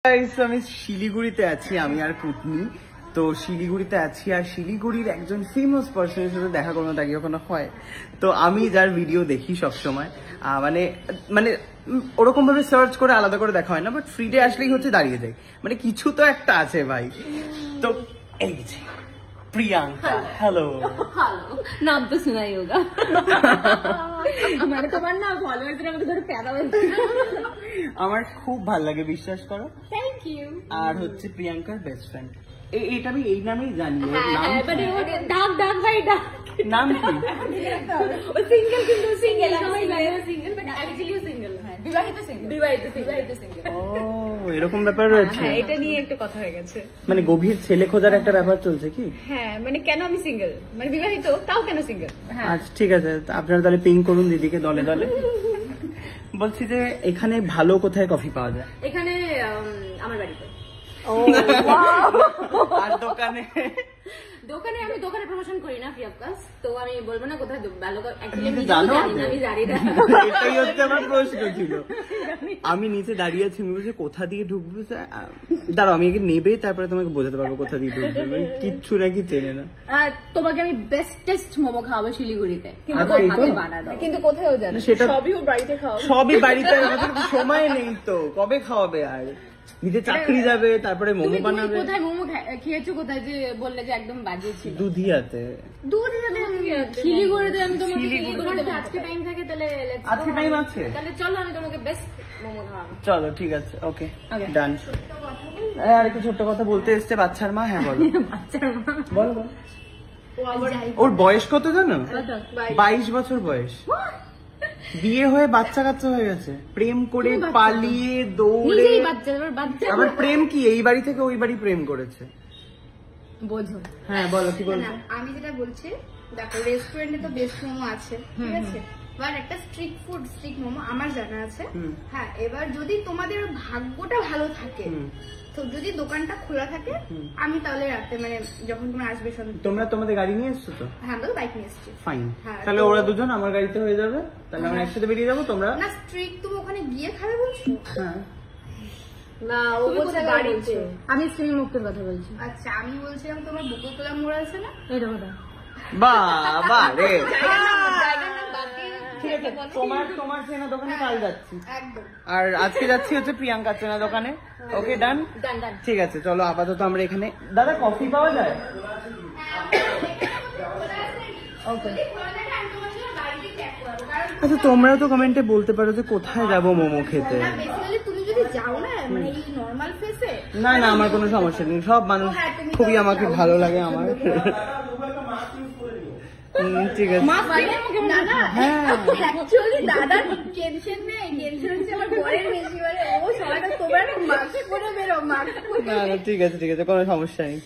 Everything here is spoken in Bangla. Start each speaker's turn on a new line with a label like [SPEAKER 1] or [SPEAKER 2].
[SPEAKER 1] আমি শিলিগুড়িতে আছি, আমি আর কুটনি। তো শিলিগুড়িতে আছি আর শিলিগুড়ির একজন ফেমাস পার্সনের সাথে দেখা কোনো তাকে ওখানে হয়। তো আমি যার ভিডিও দেখি সবসময়, মানে মানে ওরকম ভাবে সার্চ করে আলাদা করে দেখা হয় না, বাট ফ্রি ডে আসলেই হচ্ছে দাঁড়িয়ে যায়, মানে কিছু তো একটা আছে ভাই। তো এই যে प्रियंका, हेलो।
[SPEAKER 2] हेलो, नाम तो सुना ही होगा। हमारे तो बनना फॉलोअर्स ने আমাকে ধরে প্যাদা বলতে।
[SPEAKER 1] আমার খুব ভালো লাগে, বিশ্বাস করো।
[SPEAKER 2] Thank you.
[SPEAKER 1] আর হচ্ছে প্রিয়াঙ্কার বেস্ট ফ্রেন্ড, এটা আমি এই নামেই জানি। নাম
[SPEAKER 2] ডাক ডাক ভাই ডাক।
[SPEAKER 1] নাম কি?
[SPEAKER 2] ও সিঙ্গেল, কিন্তু সিঙ্গেল সবাই জানে সিঙ্গেল, বাট অ্যাকচুয়ালি সিঙ্গেল। হ্যাঁ, বিবাহিত সিঙ্গেল। বিবাহিত সিঙ্গেল।
[SPEAKER 1] ও এরকম ব্যাপার রয়েছে।
[SPEAKER 2] হ্যাঁ, এটা নিয়ে একটা কথা হয়ে গেছে।
[SPEAKER 1] মানে গভীর ছেলে খোঁজার একটা ব্যাপার চলছে কি?
[SPEAKER 2] হ্যাঁ, মানে কেন আমি সিঙ্গেল, মানে বিবাহিত তাও কেন সিঙ্গেল? হ্যাঁ
[SPEAKER 1] আচ্ছা ঠিক আছে, আপনারা তাহলে পিং করুন দিদিকে দলে দলে। বলছি যে এখানে ভালো কোথায় কফি পাওয়া যায়?
[SPEAKER 2] এখানে আমার বাড়িতে। ও
[SPEAKER 1] আর দোকানে? দোকানে
[SPEAKER 2] আমি দোকানে প্রমোশন করি না, ফ্রি অফ কস্ট, তো আমি বলবো না কোথায় ভালো।
[SPEAKER 1] আমি জানি না, এটাই হচ্ছে আমার প্রশ্ন ছিল। আমি নিচে দাঁড়িয়ে আছি, আমি বলছি কোথা দিয়ে ঢুকবো, দাঁড়াও আমি আগে নেবে তারপরে তোমাকে বোঝাতে পারবো কোথা দিয়ে ঢুকবো। কিচ্ছু নাকি চেনে না।
[SPEAKER 2] তোমাকে আমি বেস্টেস্ট মোমো খাওয়াবো শিলিগুড়িতে, কিন্তু কোথাও জানো
[SPEAKER 1] সেটা
[SPEAKER 2] সবই বাড়িতে খাও,
[SPEAKER 1] সবই বাড়িতে। সময় নেই তো, কবে খাওয়াবে? আর নিজে চাকরি যাবে, তারপরে মোমো বানাবে।
[SPEAKER 2] কোথায় মোমো খেয়েছো? কোথায় যে বললে যে একদম বাজে ছিল?
[SPEAKER 1] দুধিয়াতে।
[SPEAKER 2] শিলিগুড়িতে আমি তোমাকে শিলিগুড়িতে আজকে টাইম থাকে, তাহলে
[SPEAKER 1] আজকে টাইম আছে,
[SPEAKER 2] তাহলে চলো আমি তোমাকে বেস্ট মোমো খাওয়াবো।
[SPEAKER 1] চলো ঠিক আছে, ওকে ডান। আর একটু ছোট্ট কথা বলতে এসছে বাচ্চার মা। হ্যাঁ বলো।
[SPEAKER 2] বাচ্চার মা
[SPEAKER 1] বলো। ওর বয়স কত জানো? 22 বছর বয়স। বিয়ে হয়ে বাচ্চা কাচ্চা হয়ে গেছে, প্রেম করে পালিয়ে দৌড়ে। আবার প্রেম কি এই বাড়ি থেকে ওই বাড়ি প্রেম করেছে,
[SPEAKER 2] বোঝো।
[SPEAKER 1] হ্যাঁ বলো কি বলছো?
[SPEAKER 3] আমি যেটা বলছি, দেখো রেস্টুরেন্টে তো বেস্ট মোমো আছে, ঠিক আছে, এবার একটা স্ট্রিট ফুড স্ট্রিট মোমো আমার জানা আছে। হ্যাঁ, এবার যদি তোমাদের ভাগ্যটা ভালো থাকে, তো যদি দোকানটা খোলা থাকে, আমি তাহলে রাতে মানে যখন তোমরা আসবে,
[SPEAKER 1] তোমরা তোমাদের গাড়ি নিয়ে এসছো তো?
[SPEAKER 3] হ্যাঁ, আমরা বাইক নিয়ে এসছি।
[SPEAKER 1] ফাইন, তাহলে ওরা দুজন আমার গাড়িতে হয়ে যাবে, তাহলে আমরা একসাথে বেরিয়ে যাবো। তোমরা
[SPEAKER 3] না স্ট্রিট তুমি ওখানে গিয়ে খাবে বলছো?
[SPEAKER 1] হ্যাঁ
[SPEAKER 2] না, ও বলছে বাড়িতে। আমি স্ট্রিট মুক্তের কথা বলছি।
[SPEAKER 3] আচ্ছা, আমি বলছিলাম তোমার বকুলতলা মোড় আছে না?
[SPEAKER 2] এটা ওটা।
[SPEAKER 1] বাবা রে, তোমার চেনা দোকানে কাল যাচ্ছি
[SPEAKER 3] একদম,
[SPEAKER 1] আর আজকে যাচ্ছি হচ্ছে প্রিয়াঙ্কার চেনা দোকানে। ওকে ডান, ঠিক আছে চলো আপাতত আমরা এখানে। দাদা কফি পাওয়া যায়? ওকে আচ্ছা, তোমরাও তো কমেন্টে বলতে পারো যে কোথায় যাবো মোমো খেতে।
[SPEAKER 3] তুমি যদি যাও না মানে এই নরমাল ফেসে,
[SPEAKER 1] না না আমার কোনো সমস্যা নেই, সব মানুষ খুবই আমাকে ভালো লাগে আমার। ঠিক আছে,
[SPEAKER 3] দাদার টেনশন নেই, টেনশন হচ্ছে আমার বরের বেশি, মানে ও সবাই তোমরা মাস্ক পরে বেরো, মাস্ক।
[SPEAKER 1] না ঠিক আছে ঠিক আছে, কোনো সমস্যা নেই।